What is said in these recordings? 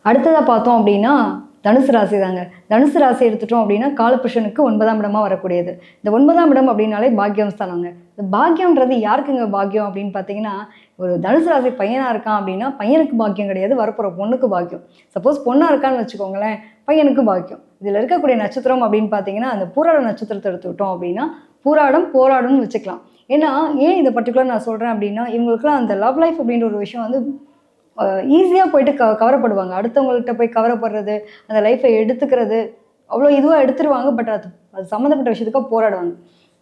அடுத்ததாக பார்த்தோம் அப்படின்னா தனுசு ராசி தாங்க. தனுசு ராசி எடுத்துட்டோம் அப்படின்னா காலபுருஷனுக்கு 9ஆம் இடமா வரக்கூடியது. இந்த 9ஆம் இடம் அப்படின்னாலே பாக்கியம் ஸ்தானங்க. இந்த பாக்கியம்ன்றது யாருக்குங்க பாக்கியம் அப்படின்னு பார்த்தீங்கன்னா, ஒரு தனுசு ராசி பையனாக இருக்கான் அப்படின்னா பையனுக்கு பாக்கியம் கிடையாது, வரப்போகிற பொண்ணுக்கு பாக்கியம். சப்போஸ் பொண்ணாக இருக்கான்னு வச்சுக்கோங்களேன், பையனுக்கு பாக்கியம். இதில் இருக்கக்கூடிய நட்சத்திரம் அப்படின்னு பார்த்தீங்கன்னா அந்த பூராட நட்சத்திரத்தை எடுத்துக்கிட்டோம் அப்படின்னா பூராடம் போராடம்னு வச்சுக்கலாம். ஏன்னா ஏன் இதை பர்டிகுலர் நான் சொல்கிறேன் அப்படின்னா, இவங்களுக்குலாம் அந்த லவ் லைஃப் அப்படின்ற ஒரு விஷயம் வந்து ஈஸியாக போயிட்டு கவரப்படுவாங்க. அடுத்தவங்கள்ட்ட போய் கவரப்படுறது, அந்த லைஃப்பை எடுத்துக்கிறது அவ்வளோ இதுவாக எடுத்துருவாங்க. பட் அது சம்மந்தப்பட்ட விஷயத்துக்காக போராடுவாங்க.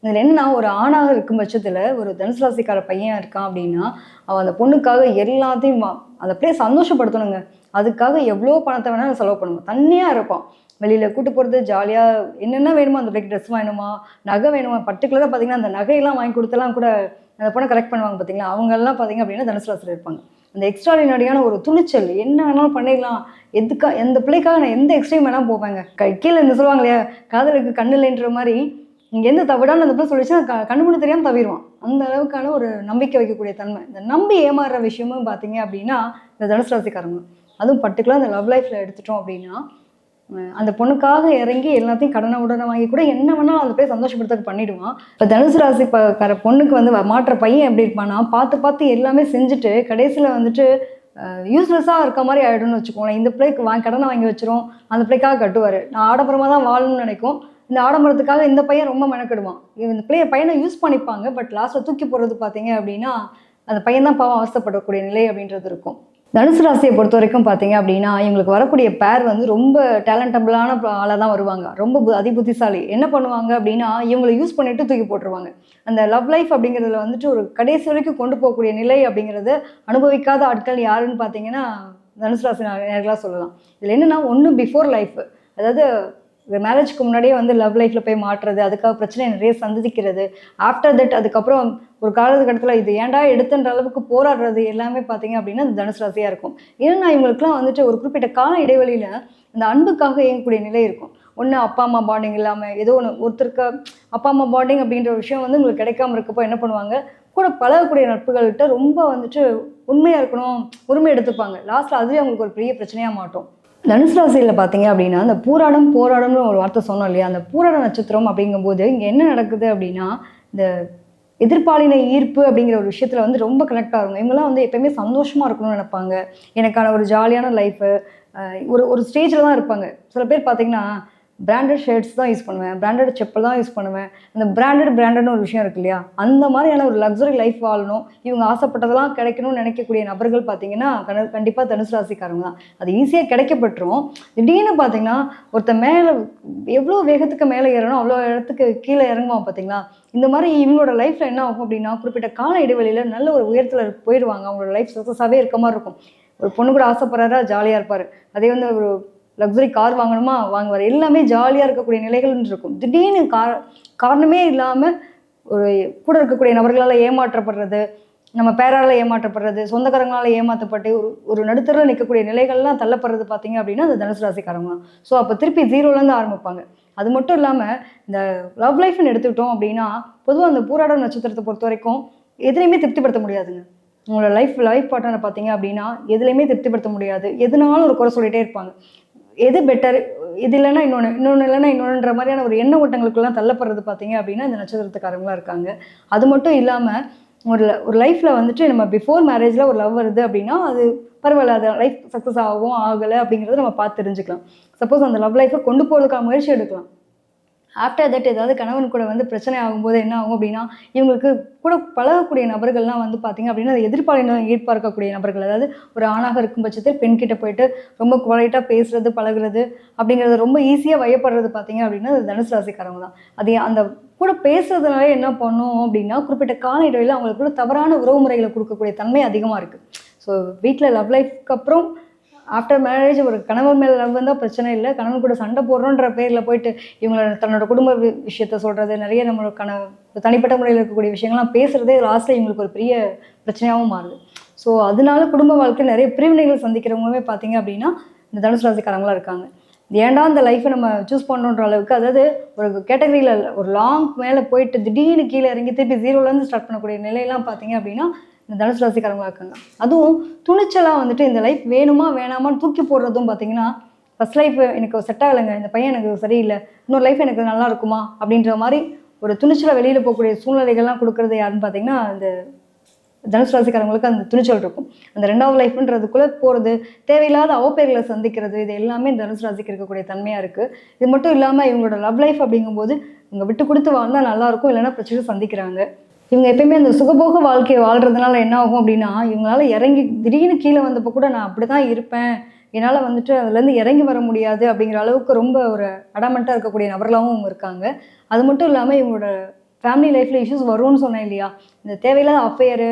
இதில் என்னன்னா, ஒரு ஆணாக இருக்கும் பட்சத்தில் ஒரு தனுசு ராசிக்கார பையன் இருக்கான் அப்படின்னா, அவன் அந்த பொண்ணுக்காக எல்லாத்தையும் அந்த பிள்ளையை சந்தோஷப்படுத்தணுங்க. அதுக்காக எவ்வளோ பணத்தை வேணாலும் செலவு பண்ணுவான். தனியாக இருப்பான். வெளியில் கூட்டு போகிறது, ஜாலியாக என்னென்ன வேணுமோ அந்த பிள்ளைக்கு ட்ரெஸ் வேணுமா, நகை வேணுமா, பர்டிகுலராக பார்த்தீங்கன்னா அந்த நகையெல்லாம் வாங்கி கொடுத்தெல்லாம் கூட அந்த பொண்ணை கரெக்ட் பண்ணுவாங்க பார்த்தீங்களா, அவங்கெல்லாம் பார்த்தீங்க அப்படின்னா தனுசு ராசியில் இருப்பாங்க. அந்த எக்ஸ்ட்ராடினரியான ஒரு துணிச்சல், என்ன வேணாலும் பண்ணிடலாம், எந்த பிள்ளைக்காக நான் எந்த எக்ஸ்ட்ரீம் வேணால் போவேங்க. கீழே இந்த சொல்லுவாங்க இல்லையா, காதலுக்கு கண்ணு இல்லைன்ற மாதிரி இங்கே எந்த தவிடான்னு அந்த பிள்ளை சொல்லிச்சுன்னா கண்ணு முன்னு தெரியாமல் தவிடுவான். அந்த அளவுக்கான ஒரு நம்பிக்கை வைக்கக்கூடிய தன்மை. இந்த நம்பி ஏமாறுற விஷயமும் பார்த்தீங்க அப்படின்னா இந்த தனுசு ராசிக்காரங்க. அதுவும் பர்டிகுலராக இந்த லவ் லைஃப்பில் எடுத்துட்டோம் அப்படின்னா அந்த பொண்ணுக்காக இறங்கி எல்லாத்தையும் கடனை உடனே வாங்கி கூட என்ன வேணாலும் அந்த போய் சந்தோஷப்படுத்த பண்ணிடுவான். இப்போ தனுசு ராசிக்கார பொண்ணுக்கு வந்து மாற்ற பையன் எப்படி இருப்பான்னா, பார்த்து எல்லாமே செஞ்சுட்டு கடைசியில் வந்துட்டு யூஸ்லெஸ்ஸாக இருக்க மாதிரி ஆகிடும்னு வச்சுக்கோங்களேன். இந்த பிள்ளைக்கு கடனை வாங்கி வச்சிரும், அந்த பிள்ளைக்காக கட்டுவார். நான் ஆடம்பரமாக தான் வாழணும்னு நினைக்கும். இந்த ஆடம்பரத்துக்காக இந்த பையன் ரொம்ப மெனக்கிடுவான். இந்த பையனை யூஸ் பண்ணிப்பாங்க. பட் லாஸ்ட்டில் தூக்கி போடுறது பார்த்தீங்க அப்படின்னா அந்த பையன் தான் பாவம் அவஸ்தைப்படக்கூடிய நிலை அப்படின்றது இருக்கும். தனுசு ராசியை பொறுத்த வரைக்கும் பார்த்தீங்க அப்படின்னா இவங்களுக்கு வரக்கூடிய பேர் வந்து ரொம்ப டேலண்டபிளான ஆளாக தான் வருவாங்க. ரொம்ப அதிபுத்திசாலி. என்ன பண்ணுவாங்க அப்படின்னா இவங்களை யூஸ் பண்ணிட்டு தூக்கி போட்டுருவாங்க. அந்த லவ் லைஃப் அப்படிங்கிறதுல வந்துட்டு ஒரு கடைசி வரைக்கும் கொண்டு போகக்கூடிய நிலை அப்படிங்கிறத அனுபவிக்காத ஆட்கள் யாருன்னு பார்த்தீங்கன்னா தனுசு ராசி நேர்களாக சொல்லலாம். இதில் என்னென்னா ஒன்று பிஃபோர் லைஃப், அதாவது மேரேஜ்க்கு முன்னாடியே வந்து லவ் லைஃப்பில் போய் மாட்டுறது, அதுக்காக பிரச்சனை நிறைய சந்திக்கிறது. ஆஃப்டர் தட் அதுக்கப்புறம் ஒரு காலகட்டத்தில் இது ஏன்டா எடுத்துன்ற அளவுக்கு போராடுறது எல்லாமே பார்த்தீங்க அப்படின்னா இந்த தனுசு ராசியாக இருக்கும். ஏன்னா இவங்களுக்குலாம் வந்துட்டு ஒரு குறிப்பிட்ட கால இடைவெளியில் இந்த அன்புக்காக இயங்கக்கூடிய நிலை இருக்கும். ஒன்று அப்பா அம்மா பாண்டிங் இல்லாமல் ஏதோ ஒருத்தருக்கு அப்பா அம்மா பாண்டிங் அப்படின்ற ஒரு விஷயம் வந்து உங்களுக்கு கிடைக்காம இருக்கப்போ என்ன பண்ணுவாங்க, கூட பழகக்கூடிய நட்புகள்கிட்ட ரொம்ப வந்துட்டு உண்மையாக இருக்கணும், உரிமை எடுத்துப்பாங்க. லாஸ்ட்டில் அதுவே அவங்களுக்கு ஒரு பெரிய பிரச்சனையாக மாட்டோம். தனுசு ராசியில் பார்த்தீங்க அப்படின்னா அந்த பூராடம் போராடம்னு ஒரு வார்த்தை சொன்னோம் இல்லையா, அந்த பூராட நட்சத்திரம் அப்படிங்கும்போது இங்கே என்ன நடக்குது அப்படின்னா இந்த எதிர்பாலின ஈர்ப்பு அப்படிங்கிற ஒரு விஷயத்தில் வந்து ரொம்ப கனெக்ட் ஆகுங்க. இவங்கெல்லாம் வந்து எப்பயுமே சந்தோஷமாக இருக்கணும்னு நினைப்பாங்க. எனக்கான ஒரு ஜாலியான லைஃபு ஒரு ஸ்டேஜில் தான் இருப்பாங்க. சில பேர் பார்த்தீங்கன்னா பிராண்டட் ஷர்ட்ஸ் தான் யூஸ் பண்ணுவேன், பிராண்டட் செப்பல் தான் யூஸ் பண்ணுவேன். அந்த பிராண்டட்னு ஒரு விஷயம் இருக்கு இல்லையா, அந்த மாதிரியான ஒரு லக்ஸரி லைஃப் வாழணும், இவங்க ஆசைப்பட்டதெல்லாம் கிடைக்கணும்னு நினைக்கக்கூடிய நபர்கள் பார்த்தீங்கன்னா கண்டிப்பாக தனுசு ராசிக்காரங்க தான். அது ஈஸியாக கிடைக்கப்பட்டுரும். திடீர்னு பார்த்தீங்கன்னா ஒருத்தர் மேலே எவ்வளோ வேகத்துக்கு மேலே ஏறணும் அவ்வளோ இடத்துக்கு கீழே இறங்குவான் பார்த்தீங்களா. இந்த மாதிரி இவங்களோட லைஃப்பில் என்ன ஆகும் அப்படின்னா குறிப்பிட்ட கால இடைவெளியில் நல்ல ஒரு உயரத்தில் போயிடுவாங்க. அவங்களோட லைஃப் சக்ஸஸாகவே இருக்க மாதிரி இருக்கும். ஒரு பொண்ணு கூட ஆசைப்படுறாரா ஜாலியாக இருப்பார், அதே வந்து ஒரு லக்ஸரி கார் வாங்கணுமா வாங்குவார், எல்லாமே ஜாலியாக இருக்கக்கூடிய நிலைகள்னு இருக்கும். திடீர்னு காரணமே இல்லாமல் ஒரு கூட இருக்கக்கூடிய நபர்களால் ஏமாற்றப்படுறது, நம்ம பேரால் ஏமாற்றப்படுறது, சொந்தக்காரங்களால் ஏமாற்றப்பட்டு ஒரு நடுத்தரில் நிற்கக்கூடிய நிலைகள்லாம் தள்ளப்படுறது பார்த்தீங்க அப்படின்னா அந்த தனுசு ராசிக்காரங்க தான். ஸோ அப்போ திருப்பி ஜீரோலேருந்து ஆரம்பிப்பாங்க. அது மட்டும் இல்லாமல் இந்த லவ் லைஃப்னு எடுத்துக்கிட்டோம் அப்படின்னா பொதுவாக அந்த பூராட நட்சத்திரத்தை பொறுத்த வரைக்கும் எதுலேயுமே திருப்திப்படுத்த முடியாதுங்க. உங்களோட லைஃப் பார்ட்னரை பார்த்தீங்க அப்படின்னா எதுலேயுமே திருப்திப்படுத்த முடியாது. எதுனாலும் ஒரு குறை சொல்லிகிட்டே இருப்பாங்க. எது பெட்டர், இது இல்லைன்னா இன்னொன்று இல்லைன்னா இன்னொன்றுன்ற மாதிரியான ஒரு எண்ண ஓட்டங்களுக்குலாம் தள்ளப்படுறது பார்த்தீங்க அப்படின்னா இந்த நட்சத்திரத்துக்காரங்களாம் இருக்காங்க. அது மட்டும் இல்லாமல் ஒரு லைஃப்பில் வந்துட்டு நம்ம பிஃபோர் மேரேஜில் ஒரு லவ் வருது அப்படின்னா அது பரவாயில்ல, அது லைஃப் சக்ஸஸ் ஆகும் ஆகலை அப்படிங்கிறத நம்ம பார்த்து தெரிஞ்சுக்கலாம். சப்போஸ் அந்த லவ் லைஃப்பை கொண்டு போகிறதுக்கான முயற்சி எடுக்கலாம். ஆஃப்டர் தட் ஏதாவது கணவன் கூட வந்து பிரச்சனை ஆகும்போது என்ன ஆகும் அப்படின்னா இவங்களுக்கு கூட பழகக்கூடிய நபர்கள்லாம் வந்து பார்த்திங்க அப்படின்னா அது எதிர்பாலினம் ஈர்ப்பார்க்கக்கூடிய நபர்கள், அதாவது ஒரு ஆணாக இருக்கும் பட்சத்தில் பெண்கிட்ட போயிட்டு ரொம்ப குவாலிட்டாக பேசுகிறது பழகுறது அப்படிங்கிறது ரொம்ப ஈஸியாக வயப்படுறது பார்த்திங்க அப்படின்னா அது தனுசு ராசிக்காரங்க தான். அது அந்த கூட பேசுறதுனால என்ன பண்ணும் அப்படின்னா குறிப்பிட்ட கால இடைவெளியில் அவங்களுக்கு கூட தவறான உறவு முறைகளை கொடுக்கக்கூடிய தன்மை அதிகமாக இருக்குது. ஸோ வீட்டில் லவ் லைஃப்க்கு அப்புறம் ஆஃப்டர் மேரேஜ் ஒரு கணவன் மேலே லவ் வந்தால் பிரச்சனை இல்லை, கணவன் கூட சண்டை போடுறோன்ற பேரில் போயிட்டு இவங்கள தன்னோட குடும்ப விஷயத்த சொல்கிறது, நிறைய நம்மளோட தனிப்பட்ட முறையில் இருக்கக்கூடிய விஷயங்கள்லாம் பேசுகிறதே லாஸ்ட்டில் இவங்களுக்கு ஒரு பெரிய பிரச்சனையாகவும் மாறுது. ஸோ அதனால குடும்ப வாழ்க்கையில் நிறைய பிரிவினைகள் சந்திக்கிறவங்களுமே பார்த்தீங்க அப்படின்னா இந்த தனுசு ராசிக்காரங்களாம் இருக்காங்க. ஏன்டா இந்த லைஃப்பை நம்ம சூஸ் பண்ணுற அளவுக்கு, அதாவது ஒரு கேட்டகரியில் ஒரு லாங் மேலே போயிட்டு திடீர்னு கீழே இறங்கி திருப்பி ஜீரோலேருந்து ஸ்டார்ட் பண்ணக்கூடிய நிலையெல்லாம் பார்த்தீங்க அப்படின்னா இந்த தனுசு ராசிக்காரங்களாக இருக்காங்க. அதுவும் துணிச்சலாக வந்துட்டு இந்த லைஃப் வேணுமா வேணாமான்னு தூக்கி போடுறதும் பார்த்தீங்கன்னா, ஃபர்ஸ்ட் லைஃப் எனக்கு செட் ஆகலைங்க, இந்த பையன் எனக்கு சரியில்லை, இன்னொரு லைஃப் எனக்கு நல்லா இருக்குமா அப்படின்ற மாதிரி ஒரு துணிச்சலாக வெளியில் போகக்கூடிய சூழ்நிலைகள்லாம் கொடுக்குறது யாருன்னு பார்த்தீங்கன்னா, இந்த தனுசு ராசிக்காரங்களுக்கு அந்த துணிச்சல் இருக்கும். அந்த 2வது லைஃப்ன்றதுக்குள்ளே போகிறது, தேவையில்லாத அவப்பெயர்களை சந்திக்கிறது, இது எல்லாமே தனுசு ராசிக்கு இருக்கக்கூடிய தன்மையாக இருக்குது. இது மட்டும் இல்லாமல் இவங்களோட லவ் லைஃப் அப்படிங்கும்போது இவங்க விட்டு கொடுத்து வாழ்ந்தால் நல்லாயிருக்கும், இல்லைன்னா பிரச்சனை சந்திக்கிறாங்க. இவங்க எப்பயுமே அந்த சுகபோக வாழ்க்கையை வாழ்கிறதுனால என்ன ஆகும் அப்படின்னா, இவங்களால இறங்கி திடீர்னு கீழே வந்தப்போ கூட நான் அப்படி தான் இருப்பேன், என்னால் வந்துட்டு அதுலேருந்து இறங்கி வர முடியாது அப்படிங்கிற அளவுக்கு ரொம்ப ஒரு அடமெண்ட்டாக இருக்கக்கூடிய நபர்களாகவும் அவங்க இருக்காங்க. அது மட்டும் இல்லாமல் இவங்களோட ஃபேமிலி லைஃப்பில் இஷ்யூஸ் வரும்னு சொன்னேன் இல்லையா, இந்த தேவையில்லாத அஃபேரு,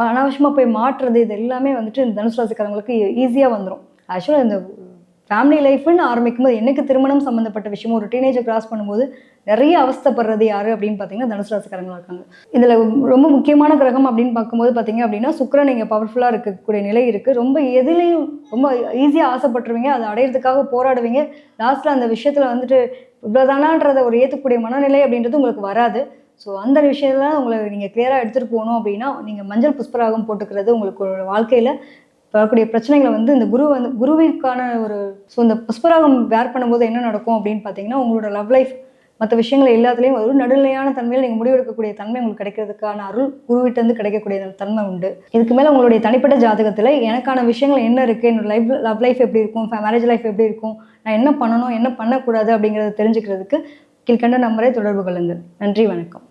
அனாவசியமாக போய் மாற்றுறது, இது எல்லாமே வந்துட்டு இந்த தனுசு ராசிக்காரங்களுக்கு ஈஸியாக வந்துடும். ஆக்சுவலாக இந்த ஃபேமிலி லைஃப்னு ஆரம்பிக்கும்போது எனக்கு திருமணம் சம்மந்தப்பட்ட விஷயமும் ஒரு டீனேஜை கிராஸ் பண்ணும்போது நிறைய அவஸ்தைப்படுறது யார் அப்படின்னு பார்த்தீங்கன்னா தனுசு ராசிக்காரங்களாக இருக்காங்க. இதில் ரொம்ப முக்கியமான கிரகம் அப்படின்னு பார்க்கும்போது பார்த்தீங்க அப்படின்னா சுக்கிரன் இங்கே பவர்ஃபுல்லாக இருக்கக்கூடிய நிலை இருக்குது. ரொம்ப எதுலேயும் ரொம்ப ஈஸியாக ஆசைப்பட்டுருவீங்க, அதை அடையிறதுக்காக போராடுவீங்க. லாஸ்ட்டில் அந்த விஷயத்தில் வந்துட்டு இவ்வளோதானான்றதை ஒரு ஏற்றுக்கூடிய மனநிலை அப்படின்றது உங்களுக்கு வராது. ஸோ அந்த விஷயத்தில் உங்களை நீங்கள் கிளியராக எடுத்துகிட்டு போகணும் அப்படின்னா நீங்கள் மஞ்சள் புஷ்பராகம் போட்டுக்கிறது உங்களுக்கு வாழ்க்கையில் வரக்கூடிய பிரச்சனைகளை வந்து இந்த குருவிற்கான ஒரு ஸோ இந்த புஷ்பராகம் வேர் பண்ணும்போது என்ன நடக்கும் அப்படின்னு பார்த்தீங்கன்னா, உங்களோட லவ் லைஃப் மற்ற விஷயங்கள் எல்லாத்துலேயும் ஒரு நடுநிலையான தன்மையில் நீங்கள் முடிவெடுக்கக்கூடிய தன்மை உங்களுக்கு கிடைக்கிறதுக்கான அருள் குருவிட்டேருந்து கிடைக்கக்கூடிய தன்மை உண்டு. இதுக்கு மேலே உங்களுடைய தனிப்பட்ட ஜாதகத்தில் எனக்கான விஷயங்கள் என்ன இருக்குது, என்னோட லவ் லைஃப் எப்படி இருக்கும், மேரேஜ் லைஃப் எப்படி இருக்கும், நான் என்ன பண்ணணும் என்ன பண்ணக்கூடாது அப்படிங்கிறத தெரிஞ்சுக்கிறதுக்கு கீழ்கண்ட நம்பரை தொடர்பு கொள்ளுங்கள். நன்றி, வணக்கம்.